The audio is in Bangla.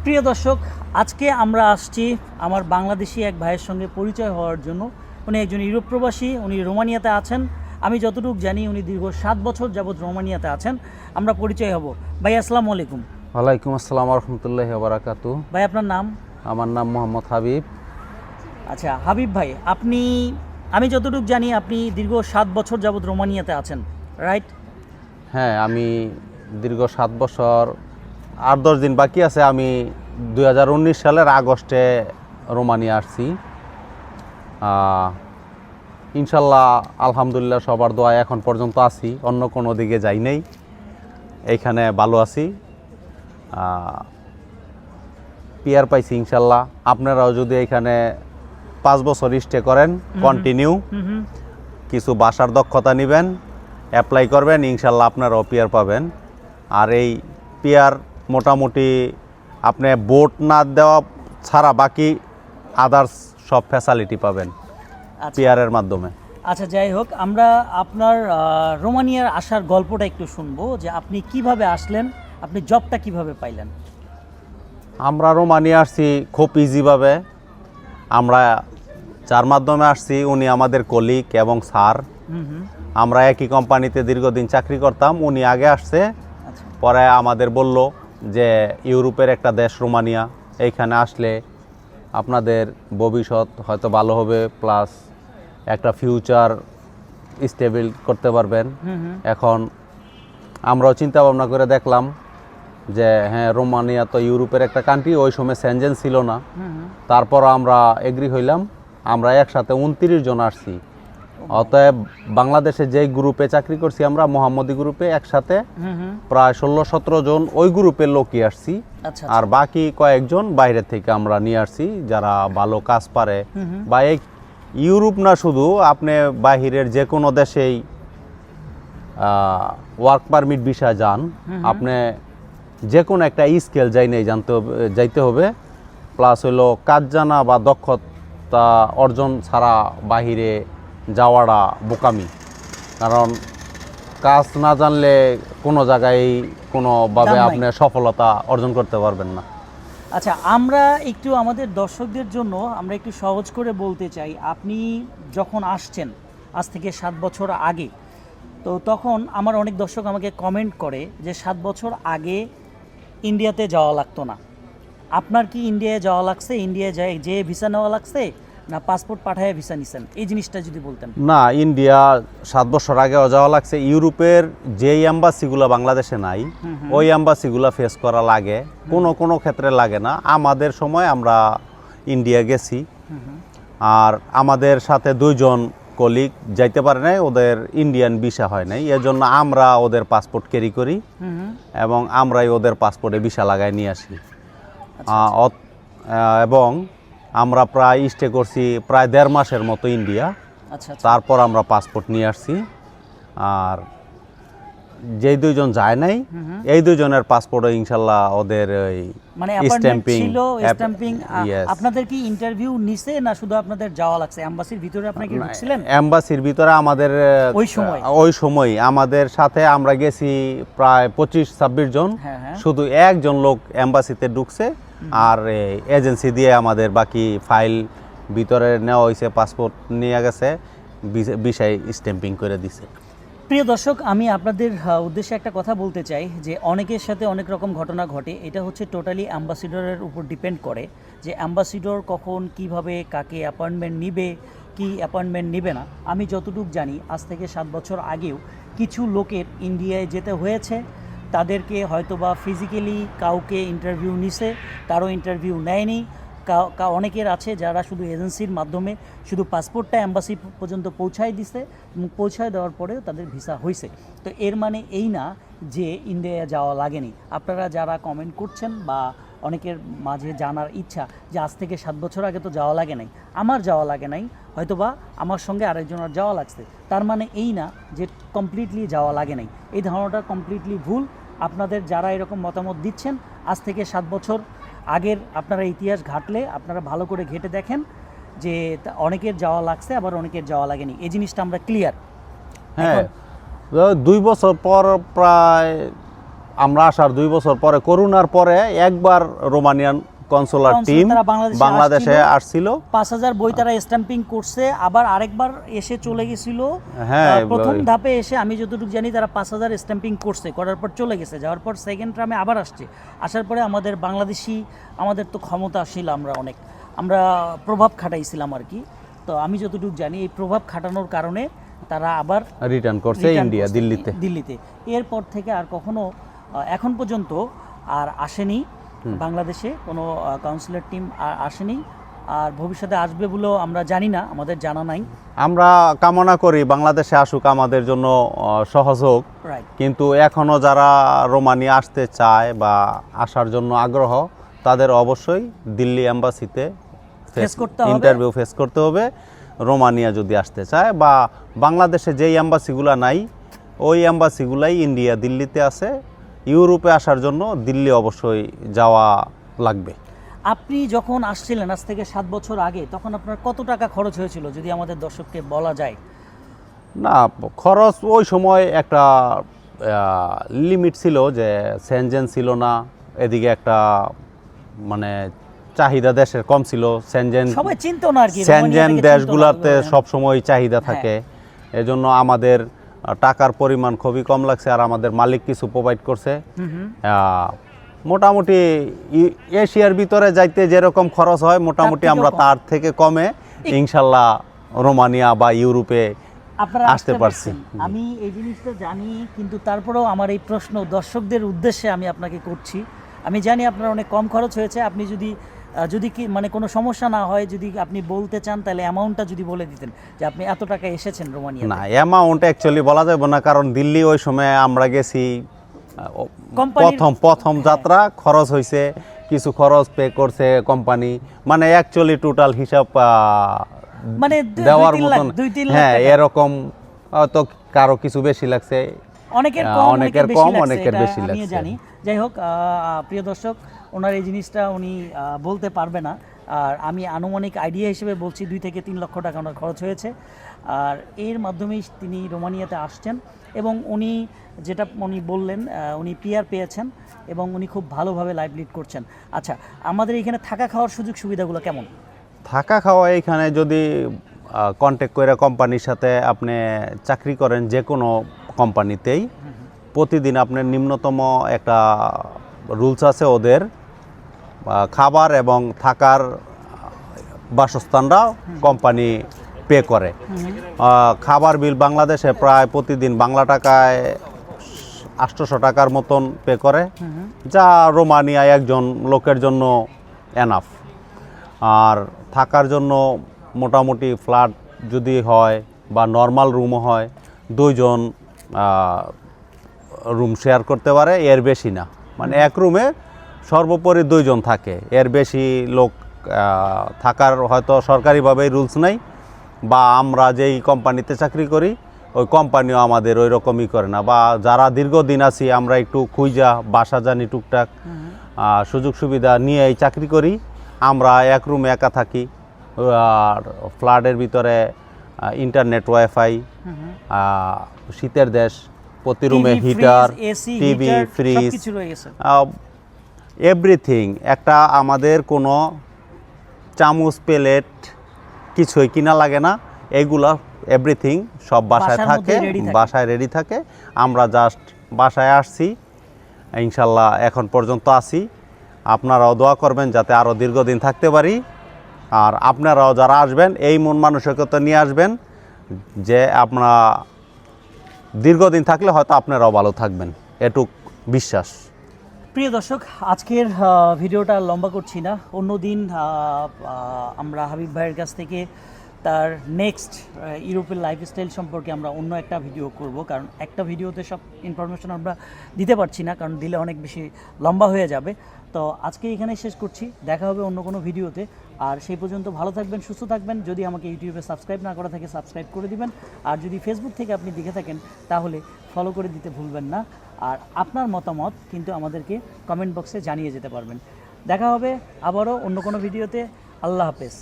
প্রিয় দর্শক, আজকে আমরা আসছি আমার বাংলাদেশি এক ভাইয়ের সঙ্গে পরিচয় হওয়ার জন্য। উনি একজন ইউরোপ প্রবাসী, উনি রোমানিয়াতে আছেন। আমি যতটুকু জানি উনি দীর্ঘ 7 বছর যাবৎ রোমানিয়াতে আছেন। আমরা পরিচয় হব। ভাই আসসালামু আলাইকুম। ওয়ালাইকুম আসসালাম রহমতুল্লাহি ওয়া বারাকাতু। ভাই আপনার নাম? আমার নাম মোহাম্মদ হাবিব। আচ্ছা হাবিব ভাই, আমি যতটুকু জানি আপনি দীর্ঘ 7 বছর যাবৎ রোমানিয়াতে আছেন, রাইট? হ্যাঁ, আমি দীর্ঘ 7 বছর 8-10 দিন বাকি আছে। আমি 2019 সালের আগস্টে রোমানিয়া আসছি। ইনশাল্লাহ আলহামদুলিল্লাহ সবার দোয়া এখন পর্যন্ত আছি, অন্য কোনো দিকে যাই নাই, এইখানে ভালো আছি। পিয়ার পাইছি ইনশাল্লাহ। আপনারাও যদি এখানে 5 বছর স্টে করেন কন্টিনিউ, কিছু ভাষার দক্ষতা নেবেন, অ্যাপ্লাই করবেন, ইনশাল্লাহ আপনারাও পিয়ার পাবেন। আর এই পিয়ার মোটামুটি আপনি বোট না দেওয়া ছাড়া বাকি আদার্স সব ফ্যাসিলিটি পাবেন পিয়ারের মাধ্যমে। আচ্ছা, যাই হোক, আমরা আপনার রোমানিয়ার আসার গল্পটা একটু শুনবো, যে আপনি কিভাবে আসলেন, আপনি জবটা কিভাবে পাইলেন। আমরা রোমানিয়া আসছি খুব ইজিভাবে। আমরা যার মাধ্যমে আসছি উনি আমাদের কলিগ এবং স্যার। আমরা একই কোম্পানিতে দীর্ঘদিন চাকরি করতাম। উনি আগে আসছে, পরে আমাদের বলল যে ইউরোপের একটা দেশ রোমানিয়া, এইখানে আসলে আপনাদের ভবিষ্যৎ হয়তো ভালো হবে, প্লাস একটা ফিউচার স্টেবল করতে পারবেন। এখন আমরাও চিন্তা ভাবনা করে দেখলাম যে হ্যাঁ, রোমানিয়া তো ইউরোপের একটা কান্ট্রি, ওই সময় সেনজেন ছিল না। তারপর আমরা এগ্রি হইলাম, আমরা একসাথে 29 জন আসছি। অতএব বাংলাদেশে যে গ্রুপে চাকরি করছি আমরা, মোহাম্মদী গ্রুপে, একসাথে প্রায় 16-17 জন ওই গ্রুপের লোকই আসছি। আর বাকি কয়েকজন বাইরে থেকে আমরা নিয়ে আসছি, যারা ভালো কাজ পারে। বা এই ইউরোপ না, শুধু আপনি বাহিরের যে কোনো দেশেই ওয়ার্ক পারমিট ভিসায় যান, আপনি যে কোনো একটা স্কেল যাইতে হবে। প্লাস হলো কাজ জানা বা দক্ষতা অর্জন ছাড়া বাহিরে যাওয়াটা বোকামি। কারণ কাজ না জানলে কোনো জায়গায় কোনোভাবে আপনি সফলতা অর্জন করতে পারবেন না। আচ্ছা, আমরা একটু আমাদের দর্শকদের জন্য আমরা একটু সহজ করে বলতে চাই। আপনি যখন আসছেন আজ থেকে 7 বছর আগে, তো তখন আমার অনেক দর্শক আমাকে কমেন্ট করে যে 7 বছর আগে ইন্ডিয়াতে যাওয়া লাগতো না। আপনার কি ইন্ডিয়ায় যাওয়া লাগছে, ইন্ডিয়ায় যে ভিসা নেওয়া লাগছে, না পাসপোর্ট পাঠায় ভিসা নিছেন? এই জিনিসটা যদি বলতেন। না, ইন্ডিয়া 7 বছর আগেও যাওয়া লাগছে। ইউরোপের যেই অ্যাম্বাসিগুলো বাংলাদেশে নাই, ওই অ্যাম্বাসিগুলো ফেস করা লাগে, কোনো ক্ষেত্রে লাগে না। আমাদের সময় আমরা ইন্ডিয়া গেছি। আর আমাদের সাথে 2 জন কলিগ যাইতে পারে নাই, ওদের ইন্ডিয়ান ভিসা হয় নাই। এর জন্য আমরা ওদের পাসপোর্ট ক্যারি করি এবং আমরাই ওদের পাসপোর্টে ভিসা লাগাই নিয়ে আসি। এবং আমরা প্রায় স্টে করছি প্রায় 1.5 মাসের মতো ইন্ডিয়া। তারপর আমরা পাসপোর্ট নিয়ে আসছি। আর যেই 2 জন যায় নাই, এই 2 জনের পাসপোর্টও ইনশাল্লাহ ওদের ওই মানে স্ট্যাম্পিং। আপনাদের কি ইন্টারভিউ নিছে, না শুধু আপনাদের যাওয়া লাগছে? এমবাসির ভিতরে আপনি কি ঢুকছিলেন? এমবাসির ভিতরে আমাদের ওই সময় আমাদের সাথে আমরা গেছি প্রায় 25-26 জন। শুধু একজন লোক এমবাসিতে ঢুকছে, আর এজেন্সি দিয়ে আমাদের বাকি ফাইল ভিতরে নেওয়া হয়েছে, পাসপোর্ট নিয়ে গেছে, ভিসায় স্ট্যাম্পিং করে দিছে। প্রিয় দর্শক, আমি আপনাদের উদ্দেশ্যে একটা কথা বলতে চাই, যে অনেকের সাথে অনেক রকম ঘটনা ঘটে। এটা হচ্ছে টোটালি অ্যাম্বাসিডরের উপর ডিপেন্ড করে, যে অ্যাম্বাসিডর কখন কিভাবে কাকে অ্যাপয়েন্টমেন্ট নিবে, কি অ্যাপয়েন্টমেন্ট নিবে না। আমি যতটুকু জানি আজ থেকে 7 বছর আগেও কিছু লোকের ইন্ডিয়ায় যেতে হয়েছে। তাদেরকে হয়তোবা ফিজিক্যালি কাউকে ইন্টারভিউ নিছে, কারো ইন্টারভিউ নেয়নি। অনেকের আছে যারা শুধু এজেন্সির মাধ্যমে শুধু পাসপোর্টটা অ্যাম্বাসি পর্যন্ত পৌঁছায় দিছে, পৌঁছায় দেওয়ার পরেও তাদের ভিসা হয়েছে। তো এর মানে এই না যে ইন্ডিয়া যাওয়া লাগেনি। আপনারা যারা কমেন্ট করছেন বা অনেকের মাঝে জানার ইচ্ছা যে আজ থেকে 7 বছর আগে তো যাওয়া লাগে নাই, আমার যাওয়া লাগে নাই, হয়তোবা আমার সঙ্গে আরেকজনের যাওয়া লাগছে, তার মানে এই না যে কমপ্লিটলি যাওয়া লাগে নাই। এই ধারণাটা কমপ্লিটলি ভুল। আপনাদের যারা এরকম মতামত দিচ্ছেন, আজ থেকে 7 বছর আগের আপনারা ইতিহাস ঘাটলে আপনারা ভালো করে ঘেঁটে দেখেন যে অনেকের যাওয়া লাগছে, আবার অনেকের যাওয়া লাগেনি। এই জিনিসটা আমরা ক্লিয়ার। হ্যাঁ, 2 বছর পর প্রায় আমরা আসার 2 বছর পরে করোনার পরে একবার রোমানিয়ান কনসুলার টিম তারা বাংলাদেশে আসছিল। 5000 বই তারা স্ট্যাম্পিং করছে, আবার আরেকবার এসে চলে গেছিল। হ্যাঁ, প্রথম ধাপে এসে আমি যতটুকু জানি তারা 5000 স্ট্যাম্পিং করছে, করার পর চলে গেছে। যাওয়ার পর সেকেন্ড টার্মে আবার আসছে। আসার পরে আমাদের বাংলাদেশি, আমাদের তো ক্ষমতাশীল, আমরা প্রভাব খাটাইছিলাম আর কি। তো আমি যতটুকু জানি এই প্রভাব খাটানোর কারণে তারা আবার রিটার্ন করছে ইন্ডিয়া, দিল্লিতে। এরপর থেকে আর কখনো এখন পর্যন্ত আর আসেনি বাংলাদেশে, কোনো কাউন্সিলর টিম আসেনি। আর ভবিষ্যতে আসবে বলেও আমরা জানি না, আমাদের জানা নাই। আমরা কামনা করি বাংলাদেশে আসুক, আমাদের জন্য সহজ হোক। কিন্তু এখনও যারা রোমানিয়া আসতে চায় বা আসার জন্য আগ্রহ, তাদের অবশ্যই দিল্লি এম্বাসিতে ইন্টারভিউ ফেস করতে হবে রোমানিয়া যদি আসতে চায়। বা বাংলাদেশে যেই এম্বাসিগুলো নাই ওই এম্বাসিগুলাই ইন্ডিয়া, দিল্লিতে আছে। ইউরোপে আসার জন্য দিল্লি অবশ্যই যাওয়া লাগবে। আপনি যখন আসছিলেন আজ থেকে 7 বছর আগে, তখন আপনার কত টাকা খরচ হয়েছিল যদি আমাদের দর্শককে বলা যায়? না, খরচ ওই সময় একটা লিমিট ছিল, যে সেনজেন ছিল না, এদিকে একটা মানে চাহিদা দেশের কম ছিল। সবাই চিনতো না আর কি, সেনজেন দেশগুলোতে সবসময় চাহিদা থাকে। এজন্য আমাদের টাকার পরিমাণ খুবই কম লাগছে, আর আমাদের মালিক কিছু প্রোভাইড করছে। মোটামুটি এশিয়ার ভিতরে যাইতে যেরকম খরচ হয় মোটামুটি আমরা তার থেকে কমে ইনশাল্লাহ রোমানিয়া বা ইউরোপে আসতে পারছি। আমি এই জিনিসটা জানি, কিন্তু তারপরেও আমার এই প্রশ্ন দর্শকদের উদ্দেশ্যে আমি আপনাকে করছি। আমি জানি আপনার অনেক কম খরচ হয়েছে। আপনি যদি কি মানে কোনো সমস্যা না হয়, যদি আপনি বলতে চান, তাহলে অ্যামাউন্টটা যদি বলে দিতেন যে আপনি এত টাকা এসেছেন রোমানিয়া। না, অ্যামাউন্ট অ্যাকচুয়ালি বলা যাবে না, কারণ দিল্লি ওই সময় আমরা গেছি প্রথম যাত্রা, খরচ হয়েছে কিছু, খরচ পে করছে কোম্পানি, মানে অ্যাকচুয়ালি টোটাল হিসাব মানে দেওয়ার মতন। হ্যাঁ, এরকম তো কারো কিছু বেশি লাগছে, অনেকের কম, অনেকের বেশি লাগছে। জানি। যাই হোক, প্রিয় দর্শক, ওনার এই জিনিসটা উনি বলতে পারবে না। আর আমি আনুমানিক আইডিয়া হিসেবে বলছি 2 থেকে 3 লক্ষ টাকা ওনার খরচ হয়েছে। আর এর মাধ্যমেই তিনি রোমানিয়াতে আসছেন, এবং উনি যেটা উনি বললেন, উনি পিআর পেয়েছেন এবং উনি খুব ভালোভাবে লাইফ লিড করছেন। আচ্ছা, আমাদের এখানে থাকা খাওয়ার সুযোগ সুবিধাগুলো কেমন? থাকা খাওয়া এখানে যদি কন্ট্যাক্ট করে কোম্পানির সাথে আপনি চাকরি করেন, যে কোনো কোম্পানিতেই প্রতিদিন আপনার নিম্নতম একটা রুলস আছে ওদের, খাবার এবং থাকার বাসস্থানরা কোম্পানি পে করে। খাবার বিল বাংলাদেশে প্রায় প্রতিদিন বাংলা টাকায় 800 টাকার মতন পে করে, যা রোমানিয়ায় একজন লোকের জন্য এনাফ। আর থাকার জন্য মোটামুটি ফ্ল্যাট যদি হয় বা নর্মাল রুমও হয়, 2 জন রুম শেয়ার করতে পারে, এর বেশি না। মানে এক রুমে সর্বোপরি 2 জন থাকে, এর বেশি লোক থাকার হয়তো সরকারিভাবেই রুলস নাই, বা আমরা যেই কোম্পানিতে চাকরি করি ওই কোম্পানিও আমাদের ওই রকমই করে না। বা যারা দীর্ঘদিন আছি আমরা একটু খুঁজা বাসা জানি, টুকটাক সুযোগ সুবিধা নিয়ে এই চাকরি করি। আমরা এক রুমে একা থাকি, আর ফ্ল্যাটের ভিতরে ইন্টারনেট, ওয়াইফাই, শীতের দেশ, প্রতি রুমে হিটার, টিভি, ফ্রিজ, এভরিথিং। একটা আমাদের কোনো চামচ, প্লেট কিছুই কিনা লাগে না, এইগুলা এভরিথিং সব বাসায় থাকে, বাসায় রেডি থাকে। আমরা জাস্ট বাসায় আসছি, ইনশাল্লাহ এখন পর্যন্ত আছি। আপনারাও দোয়া করবেন যাতে আরও দীর্ঘদিন থাকতে পারি। আর আপনারাও যারা আসবেন এই মন মানসিকতা নিয়ে আসবেন যে আপনারা দীর্ঘদিন থাকলে হয়তো আপনারাও ভালো থাকবেন, এটুক বিশ্বাস। প্রিয় দর্শক, আজকের ভিডিওটা লম্বা করছি না। অন্যদিন আমরা হাবিব ভাইয়ের কাছ থেকে তার নেক্সট ইউরোপের লাইফস্টাইল সম্পর্কে আমরা অন্য একটা ভিডিও করব, কারণ একটা ভিডিওতে সব ইনফরমেশন আমরা দিতে পারছি না, কারণ দিলে অনেক বেশি লম্বা হয়ে যাবে। তো আজকে এখানেই শেষ করছি, দেখা হবে অন্য কোনো ভিডিওতে। আর সেই পর্যন্ত ভালো থাকবেন, সুস্থ থাকবেন। যদি আমাকে ইউটিউবে সাবস্ক্রাইব না করা থাকে সাবস্ক্রাইব করে দিবেন, আর যদি ফেসবুক থেকে আপনি দেখে থাকেন তাহলে ফলো করে দিতে ভুলবেন না। আর আপনার মতামত কিন্তু আমাদেরকে কমেন্ট বক্সে জানিয়ে যেতে পারবেন। দেখা হবে আবারও অন্য কোনো ভিডিওতে। আল্লাহ হাফেজ।